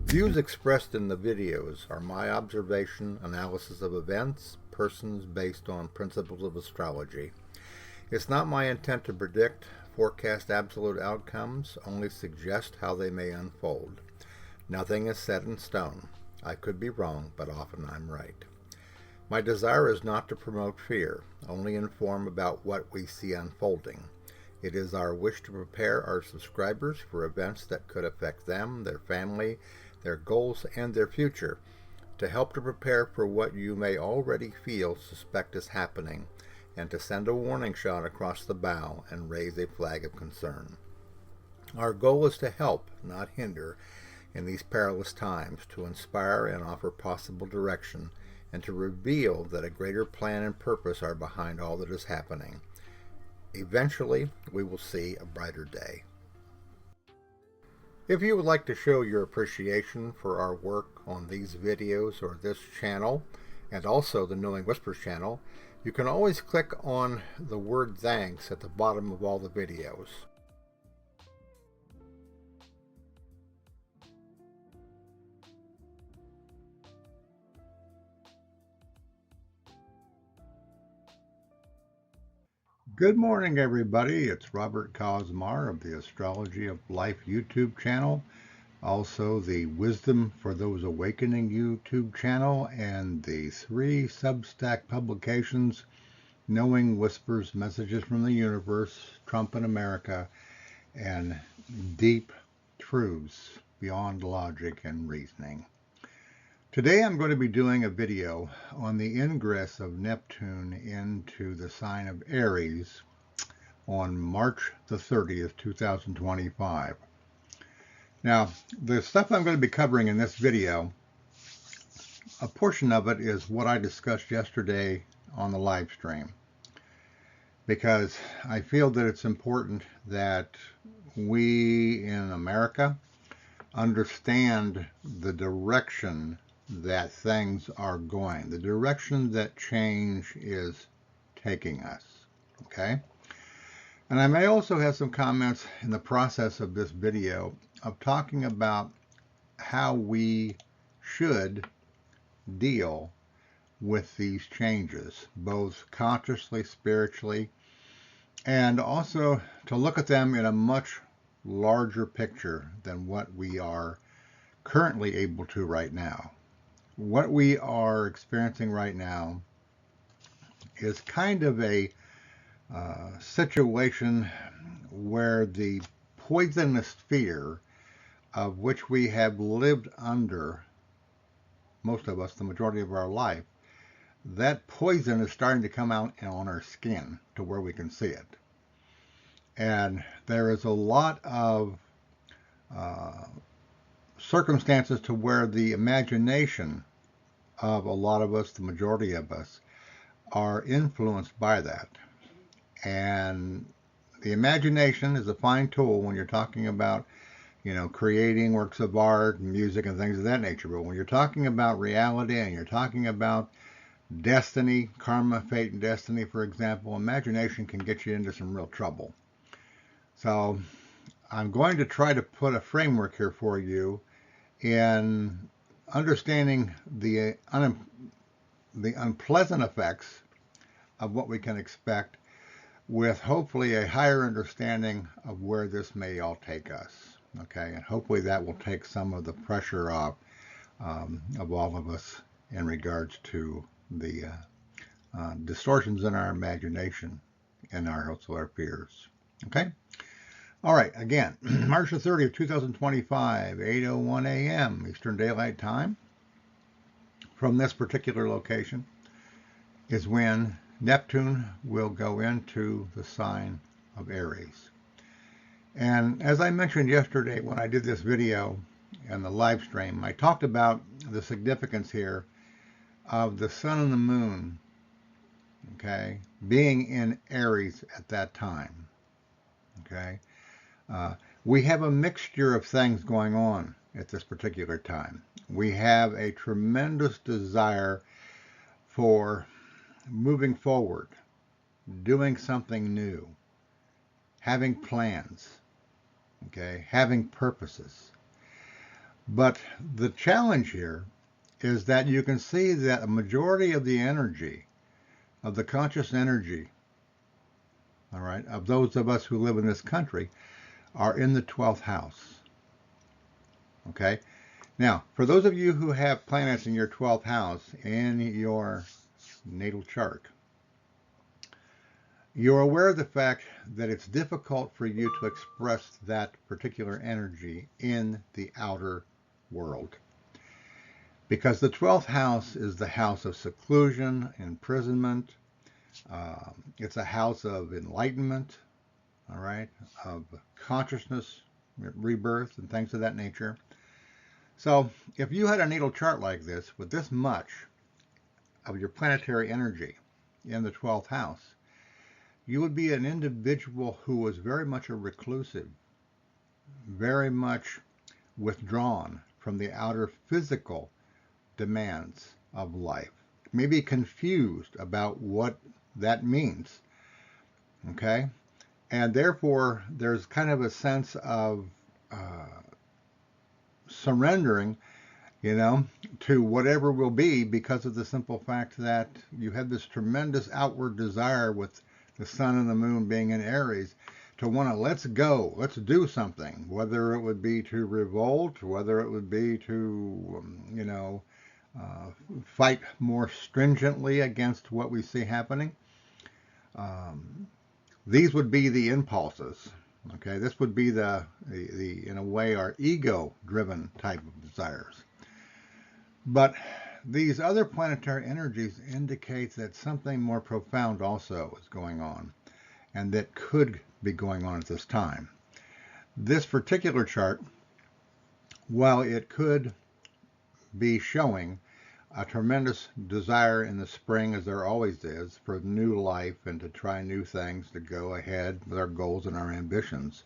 Views expressed in the videos are my observation, analysis of events, persons based on principles of astrology. It's not my intent to predict, forecast absolute outcomes, only suggest how they may unfold. Nothing is set in stone. I could be wrong, but often I'm right. My desire is not to promote fear, only inform about what we see unfolding. It is our wish to prepare our subscribers for events that could affect them, their family, their goals, and their future, to help to prepare for what you may already suspect is happening, and to send a warning shot across the bow and raise a flag of concern. Our goal is to help, not hinder, in these perilous times, to inspire and offer possible direction, and to reveal that a greater plan and purpose are behind all that is happening. Eventually, we will see a brighter day. If you would like to show your appreciation for our work on these videos or this channel, and also the Knowing Whispers channel, you can always click on the word thanks at the bottom of all the videos. Good morning, everybody. It's Robert Cosmar of the Astrology of Life YouTube channel, also the Wisdom for Those Awakening YouTube channel, and the 3 Substack publications, Knowing Whispers, Messages from the Universe, Trump in America, and Deep Truths Beyond Logic and Reasoning. Today I'm going to be doing a video on the ingress of Neptune into the sign of Aries on March the 30th, 2025. Now, the stuff I'm going to be covering in this video, a portion of it is what I discussed yesterday on the live stream, because I feel that it's important that we in America understand the direction that things are going, the direction that change is taking us, okay? And I may also have some comments in the process of this video of talking about how we should deal with these changes, both consciously, spiritually, and also to look at them in a much larger picture than what we are currently able to right now. What we are experiencing right now is kind of a situation where the poisonous fear of which we have lived under, most of us, the majority of our life, that poison is starting to come out on our skin to where we can see it. And there is a lot of circumstances to where the imagination of a lot of us, the majority of us, are influenced by that. And the imagination is a fine tool when you're talking about, creating works of art and music and things of that nature. But when you're talking about reality and you're talking about destiny, karma, fate, and destiny, for example, imagination can get you into some real trouble. So I'm going to try to put a framework here for you in understanding the unpleasant effects of what we can expect, with hopefully a higher understanding of where this may all take us. Okay, and hopefully that will take some of the pressure off of all of us in regards to the distortions in our imagination and also our fears. Okay? All right, again, March the 30th, 2025, 8:01 a.m. Eastern Daylight Time. From this particular location is when Neptune will go into the sign of Aries. And as I mentioned yesterday when I did this video and the live stream, I talked about the significance here of the sun and the moon, okay, being in Aries at that time, okay? We have a mixture of things going on at this particular time. We have a tremendous desire for moving forward, doing something new, having plans, okay, having purposes. But the challenge here is that you can see that a majority of the energy, of the conscious energy, all right, of those of us who live in this country, are in the 12th house. Okay? Now, for those of you who have planets in your 12th house in your natal chart, you're aware of the fact that it's difficult for you to express that particular energy in the outer world. Because the 12th house is the house of seclusion, imprisonment. It's a house of enlightenment, all right, of consciousness, rebirth, and things of that nature. So if you had a natal chart like this with this much of your planetary energy in the 12th house, you would be an individual who was very much a reclusive, very much withdrawn from the outer physical demands of life, maybe confused about what that means. Okay? And therefore, there's kind of a sense of surrendering, to whatever will be, because of the simple fact that you have this tremendous outward desire with the sun and the moon being in Aries to want to let's go, let's do something, whether it would be to revolt, whether it would be to, fight more stringently against what we see happening. These would be the impulses. Okay, this would be the in a way, our ego-driven type of desires. But these other planetary energies indicate that something more profound also is going on, and that could be going on at this time. This particular chart, while it could be showing a tremendous desire in the spring, as there always is, for new life and to try new things, to go ahead with our goals and our ambitions,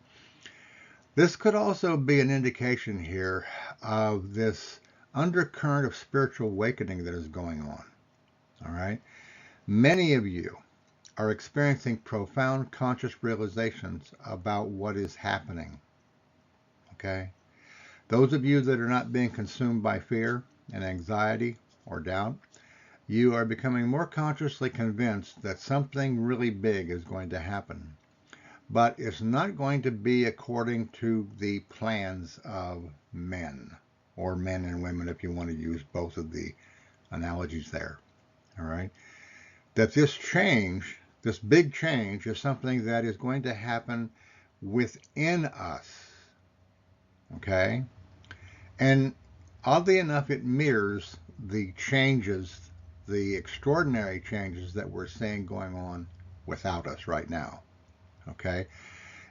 this could also be an indication here of this undercurrent of spiritual awakening that is going on. All right? Many of you are experiencing profound conscious realizations about what is happening. Okay? Those of you that are not being consumed by fear and anxiety or doubt, you are becoming more consciously convinced that something really big is going to happen. But it's not going to be according to the plans of men, or men and women, if you want to use both of the analogies there. All right? That this change, this big change, is something that is going to happen within us. Okay? And oddly enough, it mirrors the changes, the extraordinary changes that we're seeing going on without us right now. Okay?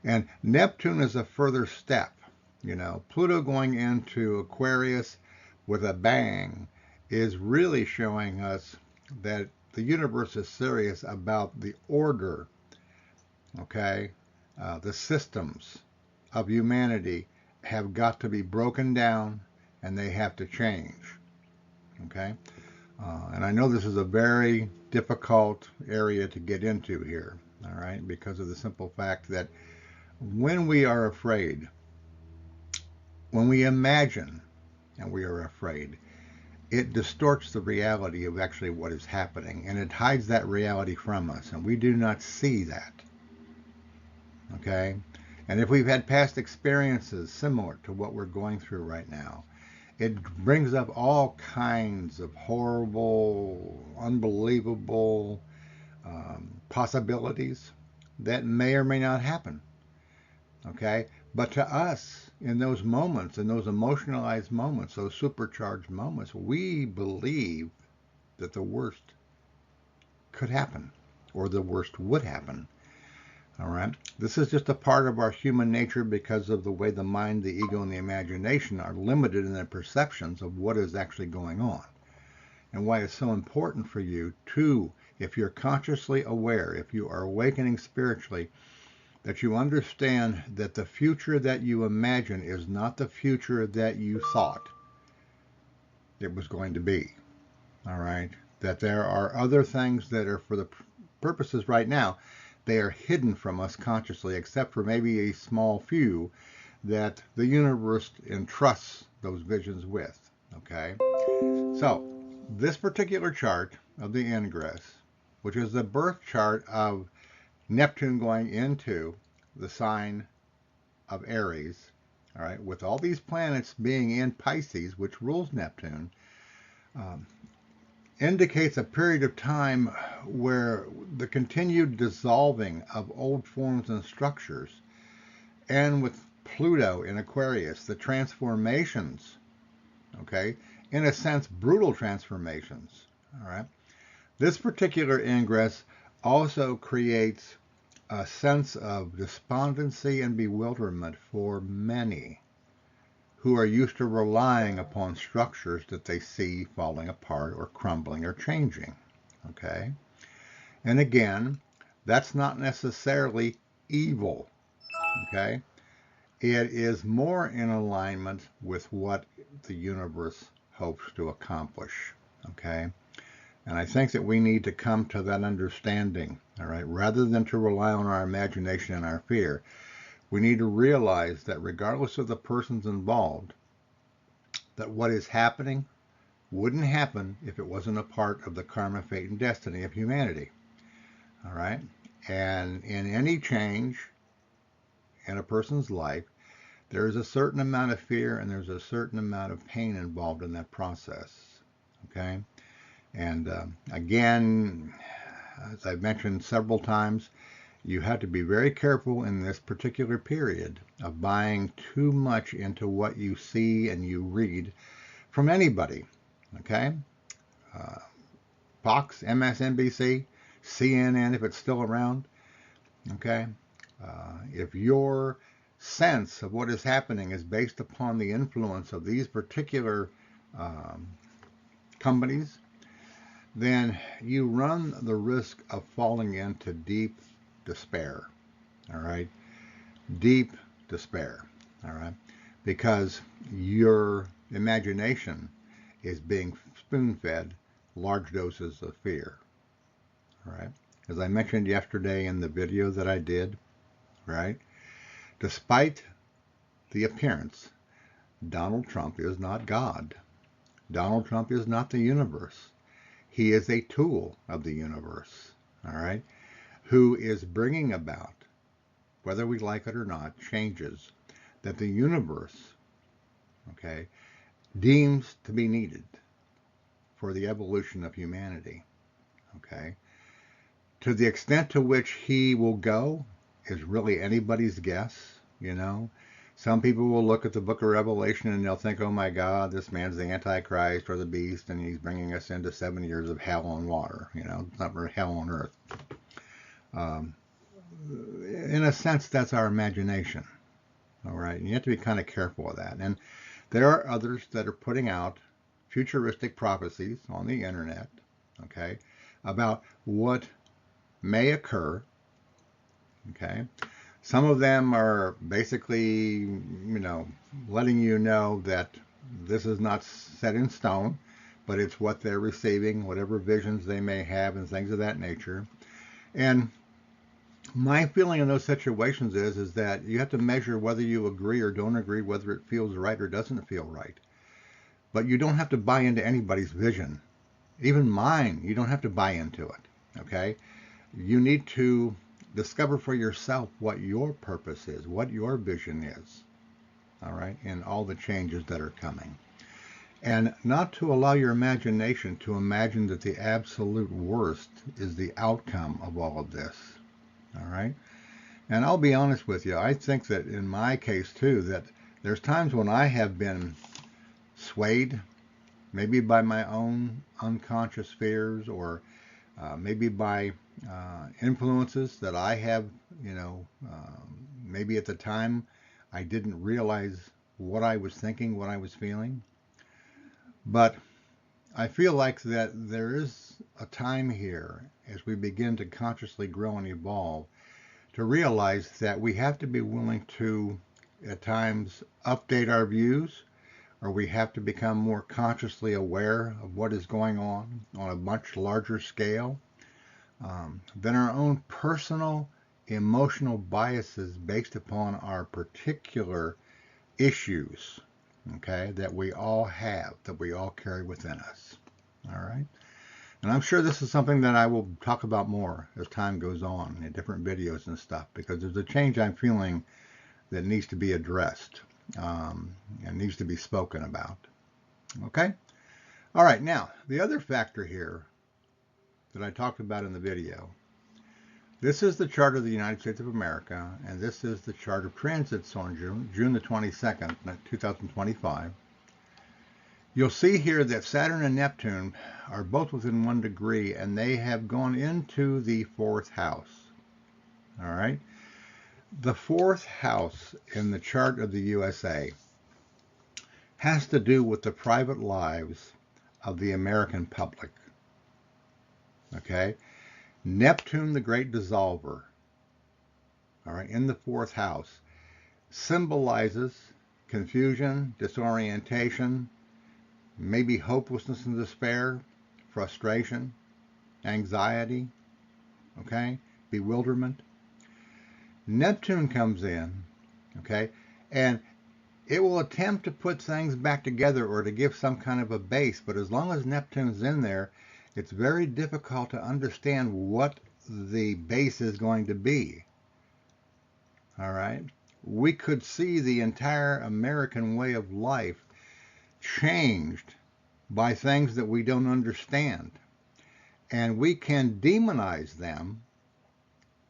And Neptune is a further step. Pluto going into Aquarius with a bang is really showing us that the universe is serious about the order, okay? The systems of humanity have got to be broken down, and they have to change, okay? And I know this is a very difficult area to get into here, all right, because of the simple fact that when we are afraid, when we imagine and we are afraid, it distorts the reality of actually what is happening, and it hides that reality from us, and we do not see that. Okay? And if we've had past experiences similar to what we're going through right now, it brings up all kinds of horrible, unbelievable possibilities that may or may not happen. Okay? But to us, in those moments, in those emotionalized moments, those supercharged moments, we believe that the worst could happen, or the worst would happen. All right? This is just a part of our human nature because of the way the mind, the ego, and the imagination are limited in their perceptions of what is actually going on. And why it's so important for you to, if you're consciously aware, if you are awakening spiritually, that you understand that the future that you imagine is not the future that you thought it was going to be. All right? That there are other things that are, for the purposes right now, they are hidden from us consciously, except for maybe a small few that the universe entrusts those visions with. Okay, so this particular chart of the ingress, which is the birth chart of Neptune going into the sign of Aries, all right, with all these planets being in Pisces, which rules Neptune, um, indicates a period of time where the continued dissolving of old forms and structures, and with Pluto in Aquarius, the transformations, okay, in a sense, brutal transformations, all right. This particular ingress also creates a sense of despondency and bewilderment for many who are used to relying upon structures that they see falling apart or crumbling or changing. Okay? And again, that's not necessarily evil. Okay? It is more in alignment with what the universe hopes to accomplish. Okay? And I think that we need to come to that understanding, all right, rather than to rely on our imagination and our fear. We need to realize that regardless of the persons involved, that what is happening wouldn't happen if it wasn't a part of the karma, fate, and destiny of humanity. All right? And in any change in a person's life, there is a certain amount of fear and there's a certain amount of pain involved in that process. Okay? And again, as I've mentioned several times, you have to be very careful in this particular period of buying too much into what you see and you read from anybody. Okay? Fox, MSNBC, CNN, if it's still around. Okay? If your sense of what is happening is based upon the influence of these particular companies, then you run the risk of falling into deep despair. All right? Deep despair. All right? Because your imagination is being spoon-fed large doses of fear. All right? As I mentioned yesterday in the video that I did, right? Despite the appearance, Donald Trump is not God. Donald Trump is not the universe. He is a tool of the universe, all right, who is bringing about, whether we like it or not, changes that the universe, okay, deems to be needed for the evolution of humanity, okay. To the extent to which he will go is really anybody's guess, you know. Some people will look at the book of Revelation and they'll think, oh my God, this man's the Antichrist or the beast and he's bringing us into 7 years of hell on water. You know, it's not very hell on earth. In a sense, that's our imagination. All right. And you have to be kind of careful of that. And there are others that are putting out futuristic prophecies on the internet, okay, about what may occur, okay. Some of them are basically, you know, letting you know that this is not set in stone, but it's what they're receiving, whatever visions they may have and things of that nature. And my feeling in those situations is that you have to measure whether you agree or don't agree, whether it feels right or doesn't feel right. But you don't have to buy into anybody's vision. Even mine, you don't have to buy into it, okay? You need to discover for yourself what your purpose is, what your vision is, all right, and all the changes that are coming. And not to allow your imagination to imagine that the absolute worst is the outcome of all of this, all right? And I'll be honest with you, I think that in my case too, that there's times when I have been swayed, maybe by my own unconscious fears or maybe by influences that I have, you know, maybe at the time I didn't realize what I was thinking, what I was feeling. But I feel like that there is a time here as we begin to consciously grow and evolve to realize that we have to be willing to, at times, update our views, or we have to become more consciously aware of what is going on a much larger scale. Than our own personal emotional biases based upon our particular issues okay, that we all have, that we all carry within us. All right. And I'm sure this is something that I will talk about more as time goes on in different videos and stuff, because there's a change I'm feeling that needs to be addressed and needs to be spoken about. Okay? All right, now, the other factor here that I talked about in the video, this is the chart of the United States of America, and this is the chart of transits on June the 22nd, 2025. You'll see here that Saturn and Neptune are both within 1 degree, and they have gone into the 4th house. All right? The 4th house in the chart of the USA has to do with the private lives of the American public. Okay? Neptune, the great dissolver, all right, in the 4th house, symbolizes confusion, disorientation, maybe hopelessness and despair, frustration, anxiety, okay, bewilderment. Neptune comes in, okay, and it will attempt to put things back together or to give some kind of a base, but as long as Neptune's in there, it's very difficult to understand what the base is going to be. All right? We could see the entire American way of life changed by things that we don't understand. And we can demonize them,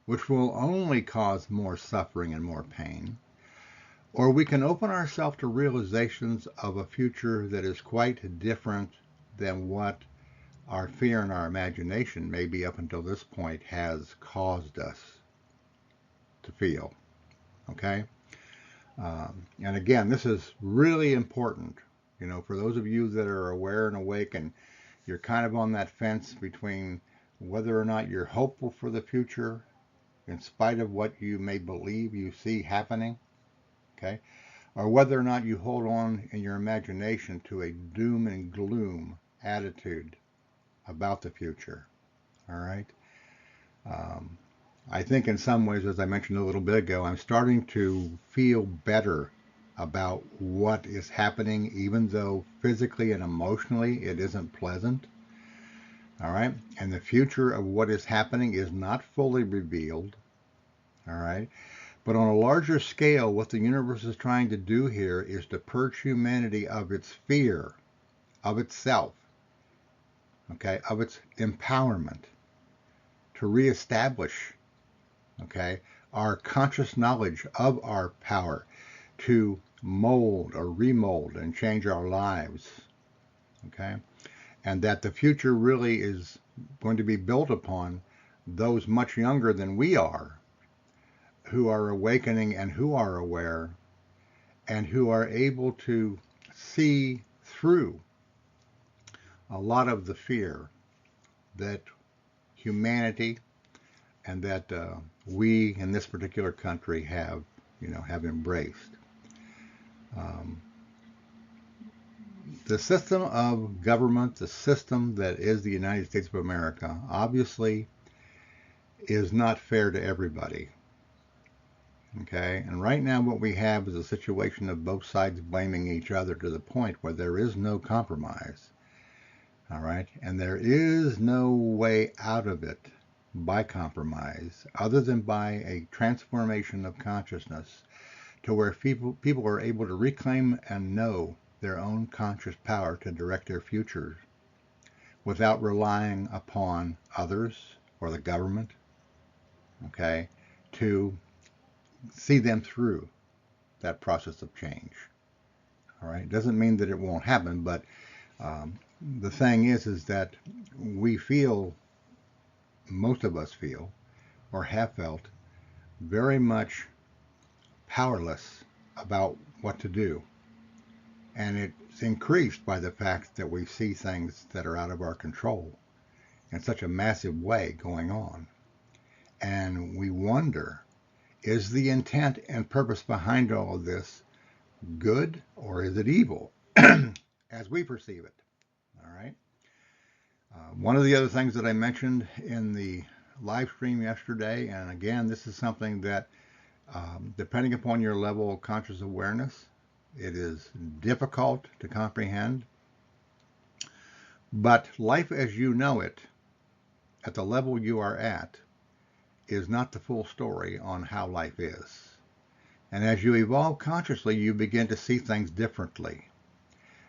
which will only cause more suffering and more pain. Or we can open ourselves to realizations of a future that is quite different than what our fear and our imagination, maybe up until this point, has caused us to feel. Okay? And again, this is really important, you know, for those of you that are aware and awake and you're kind of on that fence between whether or not you're hopeful for the future in spite of what you may believe you see happening, okay, or whether or not you hold on in your imagination to a doom and gloom attitude about the future. All right. I think in some ways, as I mentioned a little bit ago, I'm starting to feel better about what is happening, even though physically and emotionally it isn't pleasant. All right. And the future of what is happening is not fully revealed. All right. But on a larger scale, what the universe is trying to do here is to purge humanity of its fear, of itself, okay, of its empowerment, to reestablish, okay, our conscious knowledge of our power to mold or remold and change our lives, okay, and that the future really is going to be built upon those much younger than we are, who are awakening and who are aware and who are able to see through a lot of the fear that humanity and that we in this particular country have, you know, have embraced. The system of government, the system that is the United States of America, obviously is not fair to everybody. Okay, and right now what we have is a situation of both sides blaming each other to the point where there is no compromise. All right, and there is no way out of it by compromise other than by a transformation of consciousness to where people are able to reclaim and know their own conscious power to direct their futures without relying upon others or the government, okay, to see them through that process of change. All right, doesn't mean that it won't happen, but the thing is that we feel, most of us feel, or have felt, very much powerless about what to do. And it's increased by the fact that we see things that are out of our control in such a massive way going on. And we wonder, is the intent and purpose behind all of this good or is it evil as we perceive it? All right. One of the other things that I mentioned in the live stream yesterday, and again, this is something that, depending upon your level of conscious awareness, It is difficult to comprehend. But life as you know it, at the level you are at, is not the full story on how life is. And as you evolve consciously, you begin to see things differently.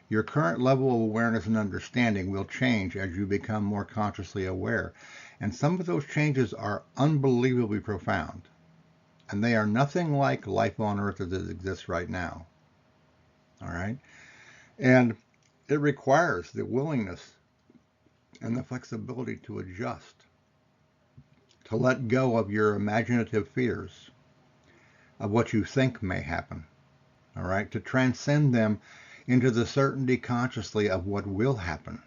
Your current level of awareness and understanding will change as you become more consciously aware. And some of those changes are unbelievably profound. And they are nothing like life on Earth as it exists right now. All right? And it requires the willingness and the flexibility to adjust, to let go of your imaginative fears of what you think may happen. All right? To transcend them into the certainty consciously of what will happen,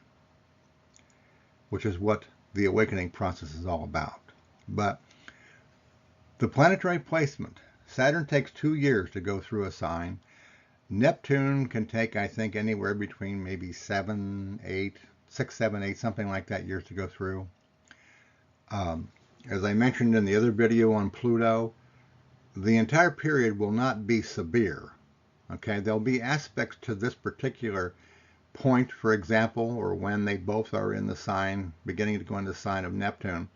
which is what the awakening process is all about. But the planetary placement, Saturn takes 2 years to go through a sign. Neptune can take, I think, anywhere between maybe 7, 8, 6, 7, 8, something like that years to go through. As I mentioned in the other video on Pluto, the entire period will not be severe. Okay, there'll be aspects to this particular point, for example, or when they both are in the sign, beginning to go into the sign of Neptune,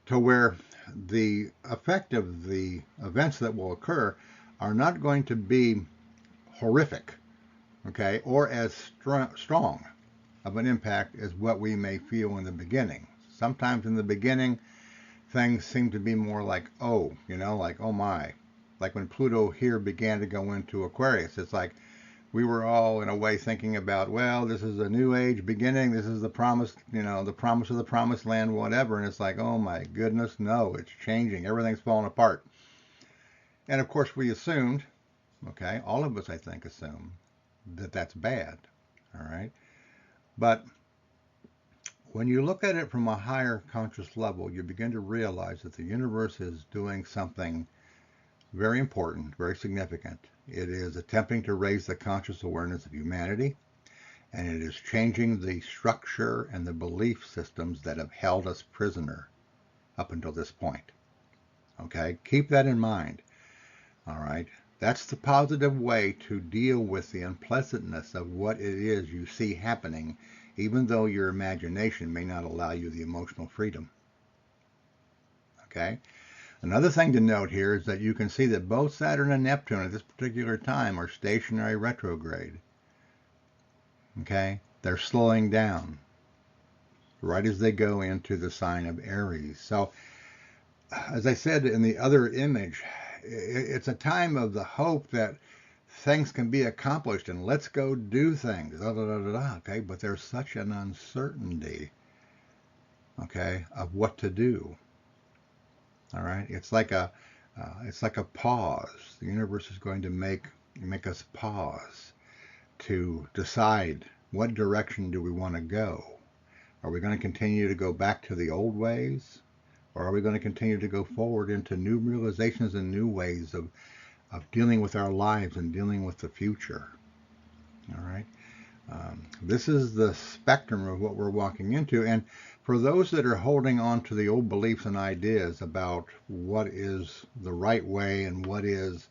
to where the effect of the events that will occur are not going to be horrific, okay, or as strong of an impact as what we may feel in the beginning. Sometimes in the beginning, things seem to be more like, oh, like, oh my. Like when Pluto here began to go into Aquarius, it's like we were all in a way thinking about, well, this is a new age beginning. This is the promise, the promise of the promised land, whatever. And it's like, oh my goodness, no, it's changing. Everything's falling apart. And of course we assumed, okay, all of us, I think, assume that that's bad. All right. But when you look at it from a higher conscious level, you begin to realize that the universe is doing something very important, very significant. It is attempting to raise the conscious awareness of humanity, and it is changing the structure and the belief systems that have held us prisoner up until this point. Okay, keep that in mind. All right, that's the positive way to deal with the unpleasantness of what it is you see happening, even though your imagination may not allow you the emotional freedom. Okay. Another thing to note here is that you can see that both Saturn and Neptune at this particular time are stationary retrograde. Okay? They're slowing down right as they go into the sign of Aries. So, as I said in the other image, it's a time of the hope that things can be accomplished and let's go do things. Okay? But there's such an uncertainty, okay, of what to do. All right, it's like a pause. The universe is going to make us pause to decide what direction do we want to go. Are we going to continue to go back to the old ways, or are we going to continue to go forward into new realizations and new ways of dealing with our lives and dealing with the future? All right, this is the spectrum of what we're walking into, and for those that are holding on to the old beliefs and ideas about what is the right way and what is,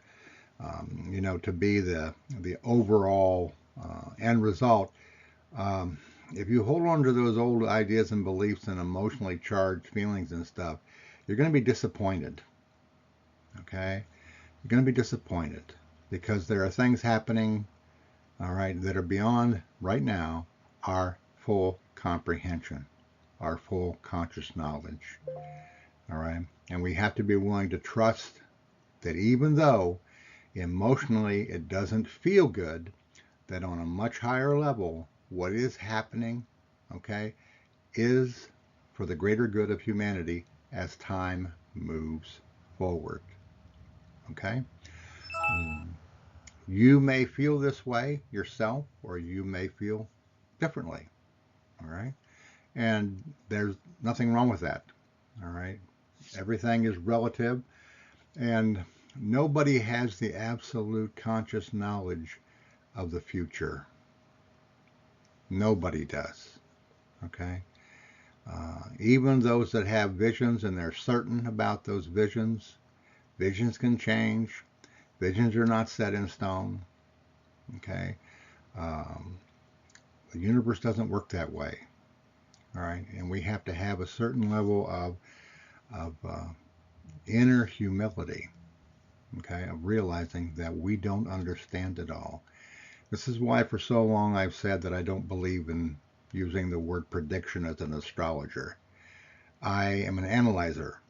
to be the overall end result, if you hold on to those old ideas and beliefs and emotionally charged feelings and stuff, you're going to be disappointed. Okay? You're going to be disappointed because there are things happening, all right, that are beyond, right now, our full comprehension, our full conscious knowledge. All right? And we have to be willing to trust that even though emotionally it doesn't feel good, that on a much higher level, what is happening, okay, is for the greater good of humanity as time moves forward. Okay? You may feel this way yourself, or you may feel differently. All right? And there's nothing wrong with that. All right? Everything is relative, and nobody has the absolute conscious knowledge of the future. Nobody does. Okay? Even those that have visions and they're certain about those visions, visions can change. Visions are not set in stone. Okay, the universe doesn't work that way. All right, and we have to have a certain level of inner humility. Okay, of realizing that we don't understand it all. This is why for so long I've said that I don't believe in using the word prediction as an astrologer. I am an analyzer.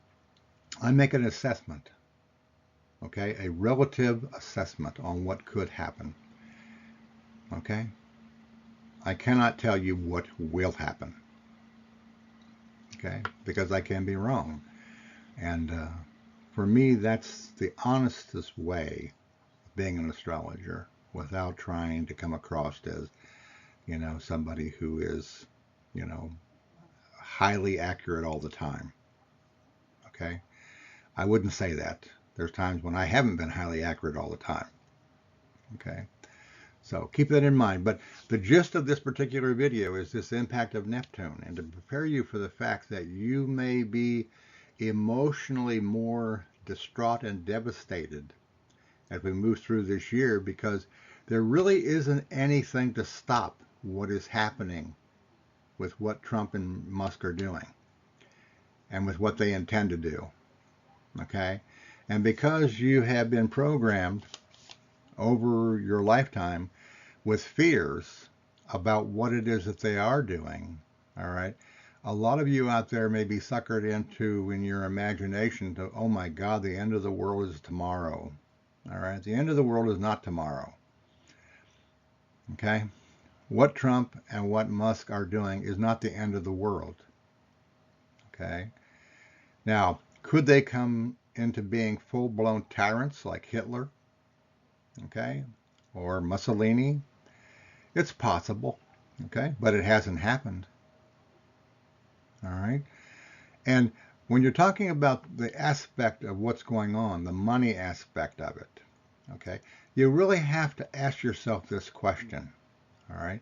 I make an assessment, okay, a relative assessment on what could happen, okay? I cannot tell you what will happen, okay, because I can be wrong. And for me, that's the honestest way of being an astrologer without trying to come across as, somebody who is, you know, highly accurate all the time, okay? I wouldn't say that. There's times when I haven't been highly accurate all the time, okay? So keep that in mind. But the gist of this particular video is this impact of Neptune, and to prepare you for the fact that you may be emotionally more distraught and devastated as we move through this year, because there really isn't anything to stop what is happening with what Trump and Musk are doing and with what they intend to do. Okay? And because you have been programmed over your lifetime with fears about what it is that they are doing, all right, a lot of you out there may be suckered into, in your imagination, to, oh my God, the end of the world is tomorrow. All right, the end of the world is not tomorrow. Okay? What Trump and what Musk are doing is not the end of the world. Okay? Now, could they come into being full-blown tyrants like Hitler? Okay? Or Mussolini? It's possible. Okay? But it hasn't happened. All right? And when you're talking about the aspect of what's going on, the money aspect of it, okay, you really have to ask yourself this question. All right?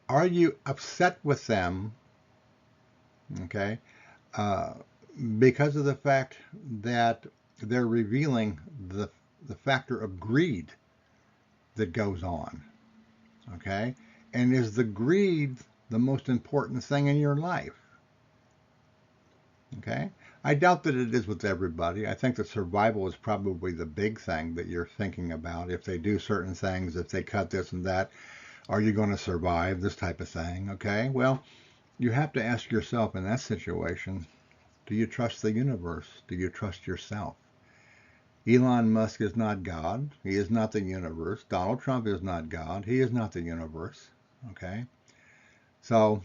Are you upset with them, okay, because of the fact that they're revealing the factor of greed that goes on, okay? And is the greed the most important thing in your life? Okay? I doubt that it is with everybody. I think that survival is probably the big thing that you're thinking about. If they do certain things, if they cut this and that, are you going to survive? This type of thing, okay? Well, you have to ask yourself in that situation, do you trust the universe? Do you trust yourself? Elon Musk is not God. He is not the universe. Donald Trump is not God. He is not the universe. Okay? So,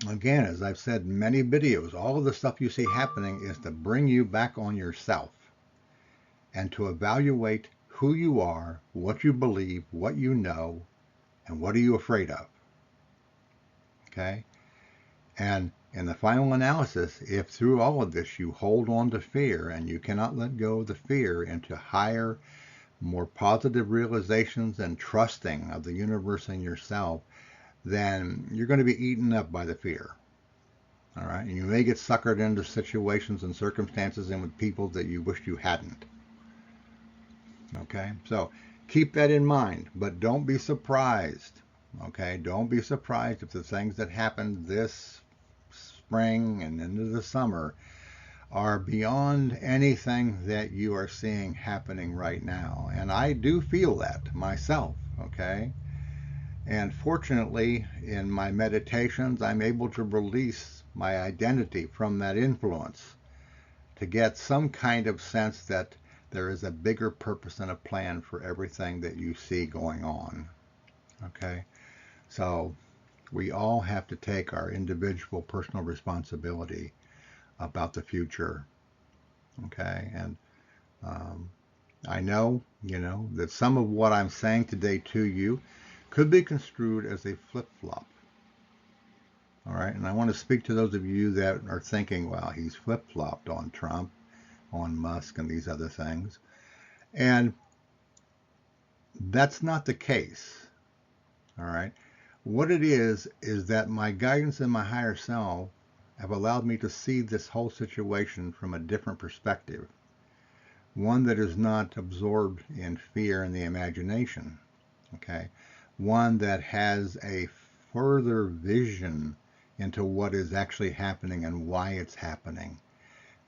again, as I've said in many videos, all of the stuff you see happening is to bring you back on yourself and to evaluate who you are, what you believe, what you know, and what are you afraid of. Okay? And in the final analysis, if through all of this you hold on to fear and you cannot let go of the fear into higher, more positive realizations and trusting of the universe and yourself, then you're going to be eaten up by the fear. All right? And you may get suckered into situations and circumstances and with people that you wish you hadn't. Okay? So keep that in mind, but don't be surprised. Okay? Don't be surprised if the things that happened this spring and into the summer are beyond anything that you are seeing happening right now. And I do feel that myself, okay? And fortunately, in my meditations, I'm able to release my identity from that influence to get some kind of sense that there is a bigger purpose and a plan for everything that you see going on, okay? So we all have to take our individual personal responsibility about the future, okay? And I know, that some of what I'm saying today to you could be construed as a flip-flop, all right? And I want to speak to those of you that are thinking, well, he's flip-flopped on Trump, on Musk, and these other things. And that's not the case, all right? What it is that my guidance and my higher self have allowed me to see this whole situation from a different perspective, one that is not absorbed in fear and the imagination. okay? One that has a further vision into what is actually happening and why it's happening,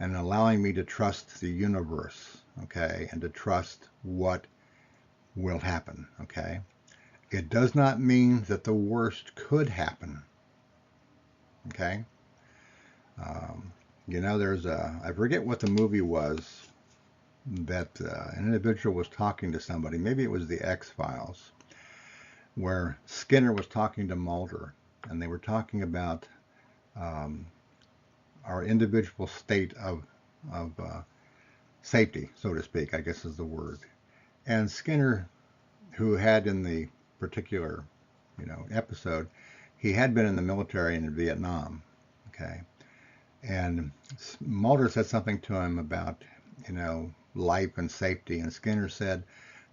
and allowing me to trust the universe, okay, and to trust what will happen, okay? It does not mean that the worst could happen, okay? Um, there's I forget what the movie was that an individual was talking to somebody. Maybe it was the X-Files, where Skinner was talking to Mulder, and they were talking about um, our individual state of safety, so to speak, I guess is the word. And Skinner, who had in the particular, episode, he had been in the military in Vietnam, okay? And Mulder said something to him about, life and safety, and Skinner said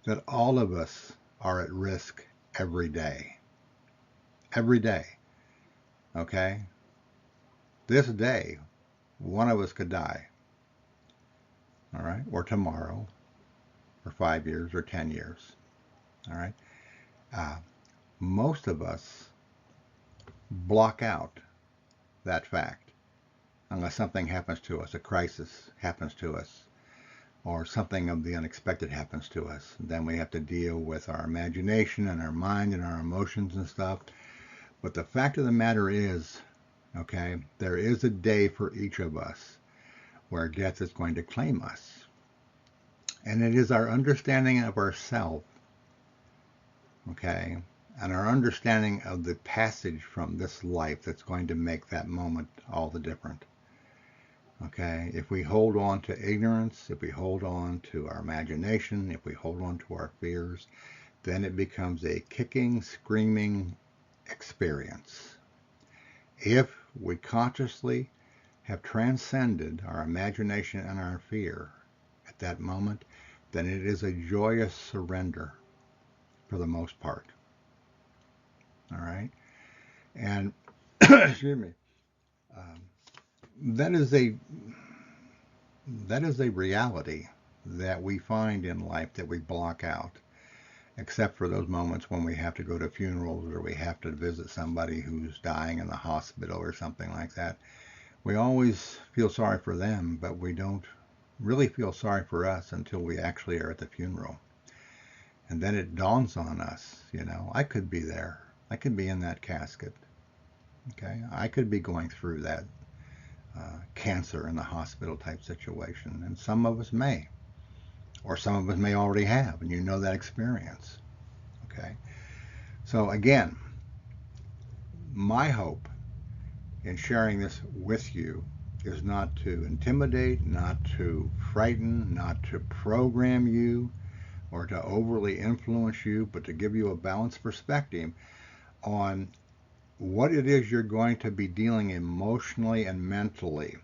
that all of us are at risk every day. Every day, okay? This day, one of us could die, all right? Or tomorrow, or 5 years, or 10 years, all right? Uh, most of us block out that fact unless something happens to us, a crisis happens to us, or something of the unexpected happens to us. Then we have to deal with our imagination and our mind and our emotions and stuff. But the fact of the matter is, okay, there is a day for each of us where death is going to claim us. And it is our understanding of ourself, okay, and our understanding of the passage from this life that's going to make that moment all the different. Okay, if we hold on to ignorance, if we hold on to our imagination, if we hold on to our fears, then it becomes a kicking, screaming experience. If we consciously have transcended our imagination and our fear at that moment, then it is a joyous surrender for the most part. All right? And, excuse me, that is a reality that we find in life that we block out, except for those moments when we have to go to funerals or we have to visit somebody who's dying in the hospital or something like that. We always feel sorry for them, but we don't really feel sorry for us until we actually are at the funeral. And then it dawns on us, I could be there. I could be in that casket. Okay, I could be going through that cancer in the hospital type situation, and some of us may, or some of us may already have, and that experience. Okay, so again, my hope in sharing this with you is not to intimidate, not to frighten, not to program you, or to overly influence you, but to give you a balanced perspective on what it is you're going to be dealing emotionally and mentally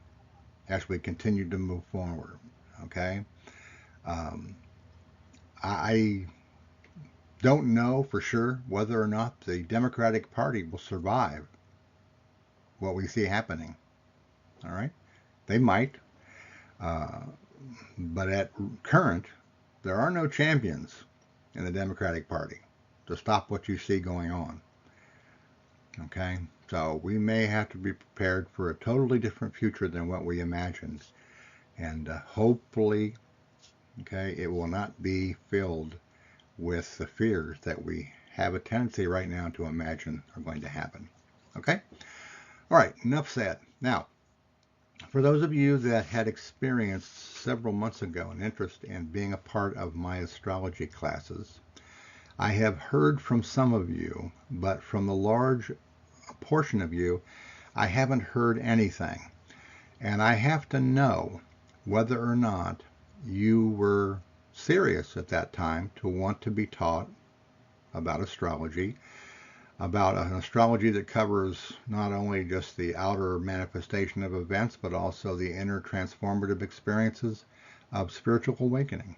as we continue to move forward. Okay? I don't know for sure whether or not the Democratic Party will survive what we see happening. All right? They might. But at current, there are no champions in the Democratic Party to stop what you see going on. Okay? So we may have to be prepared for a totally different future than what we imagined. And hopefully, okay, it will not be filled with the fears that we have a tendency right now to imagine are going to happen. Okay? All right, enough said. Now, for those of you that had experienced several months ago an interest in being a part of my astrology classes, I have heard from some of you, but from the large portion of you, I haven't heard anything. And I have to know whether or not you were serious at that time to want to be taught about astrology, about an astrology that covers not only just the outer manifestation of events, but also the inner transformative experiences of spiritual awakening.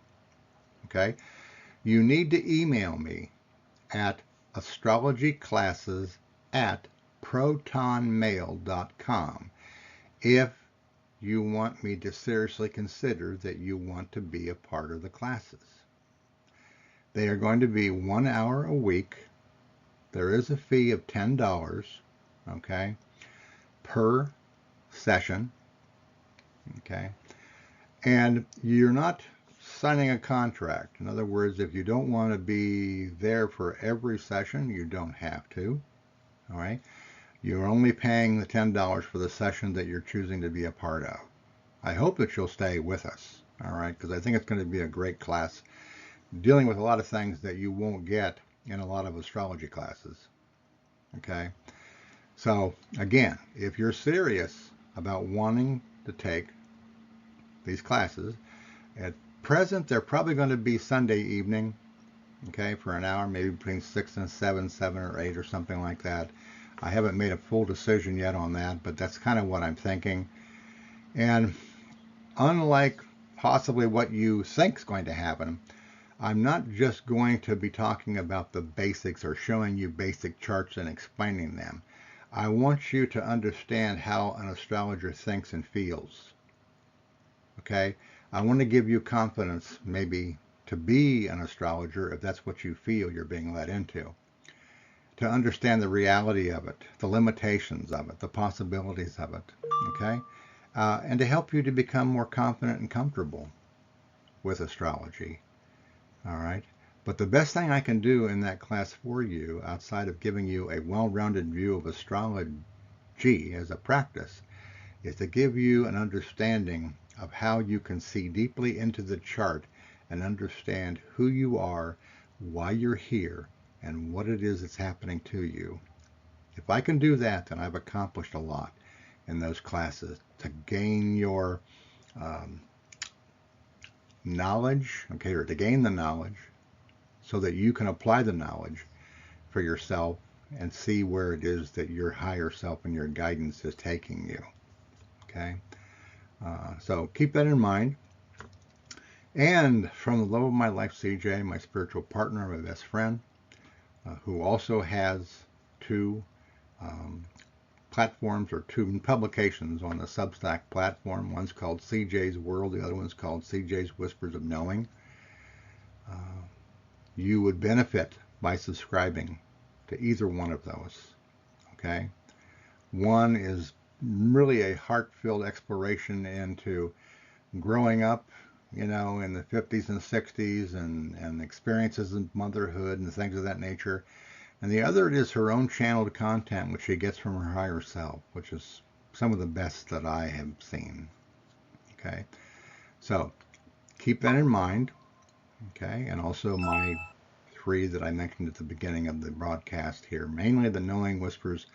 Okay? You need to email me at astrologyclasses@protonmail.com if you want me to seriously consider that you want to be a part of the classes. They are going to be 1 hour a week. There is a fee of $10, okay, per session, okay? And you're not signing a contract. In other words, if you don't want to be there for every session, you don't have to, all right? You're only paying the $10 for the session that you're choosing to be a part of. I hope that you'll stay with us, all right, because I think it's going to be a great class dealing with a lot of things that you won't get in a lot of astrology classes, okay? So again, if you're serious about wanting to take these classes, at present they're probably going to be Sunday evening, okay, for an hour, maybe between 6 and 7, 7 or 8 or something like that. I haven't made a full decision yet on that, but that's kind of what I'm thinking. And unlike possibly what you think is going to happen, I'm not just going to be talking about the basics or showing you basic charts and explaining them. I want you to understand how an astrologer thinks and feels. Okay? I want to give you confidence, maybe, to be an astrologer if that's what you feel you're being led into. To understand the reality of it, the limitations of it, the possibilities of it. Okay? And to help you to become more confident and comfortable with astrology. All right? But the best thing I can do in that class for you, outside of giving you a well-rounded view of astrology as a practice, is to give you an understanding of how you can see deeply into the chart and understand who you are, why you're here, and what it is that's happening to you. If I can do that, then I've accomplished a lot in those classes to gain your knowledge, okay, or to gain the knowledge so that you can apply the knowledge for yourself and see where it is that your higher self and your guidance is taking you. Okay, so keep that in mind. And from the love of my life, CJ, my spiritual partner, my best friend, who also has two platforms or two publications on the Substack platform. One's called CJ's World, the other one's called CJ's Whispers of Knowing. You would benefit by subscribing to either one of those. Okay? One is really a heart-filled exploration into growing up, you know, in the 50s and 60s and experiences in motherhood and things of that nature. And the other is her own channeled content, which she gets from her higher self, which is some of the best that I have seen. Okay? So keep that in mind. Okay? And also my 3 that I mentioned at the beginning of the broadcast here, mainly the Knowing Whispers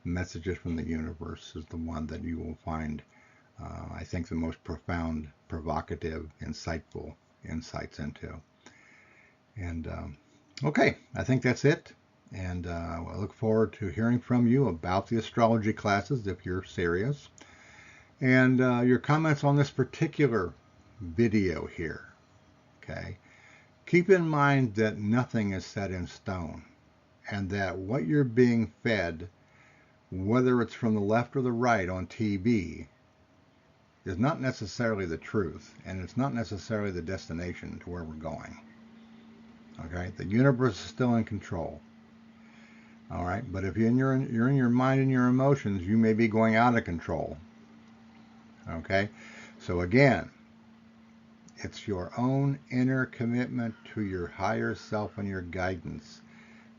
Messages from the Universe, is the one that you will find, I think, the most profound, provocative, insightful insights into. And okay, I think that's it. And I look forward to hearing from you about the astrology classes if you're serious. And your comments on this particular video here. Okay. Keep in mind that nothing is set in stone, and that what you're being fed, whether it's from the left or the right on TV, is not necessarily the truth, and it's not necessarily the destination to where we're going. Okay? The universe is still in control. All right? But if you're in your mind and your emotions, you may be going out of control. Okay? So again, it's your own inner commitment to your higher self and your guidance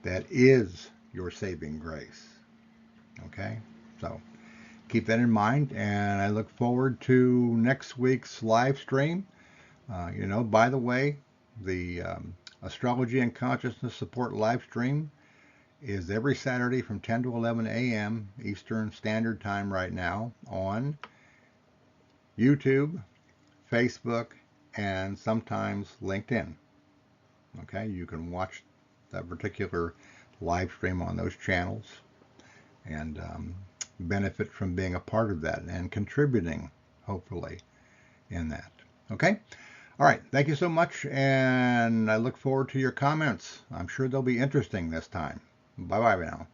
that is your saving grace. Okay? So keep that in mind, and I look forward to next week's live stream. You know, by the way, the Astrology and Consciousness Support live stream is every Saturday from 10 to 11 a.m. Eastern Standard Time right now on YouTube, Facebook, and sometimes LinkedIn. Okay, you can watch that particular live stream on those channels and benefit from being a part of that and contributing, hopefully, in that. Okay? All right. Thank you so much, and I look forward to your comments. I'm sure they'll be interesting this time. Bye-bye now.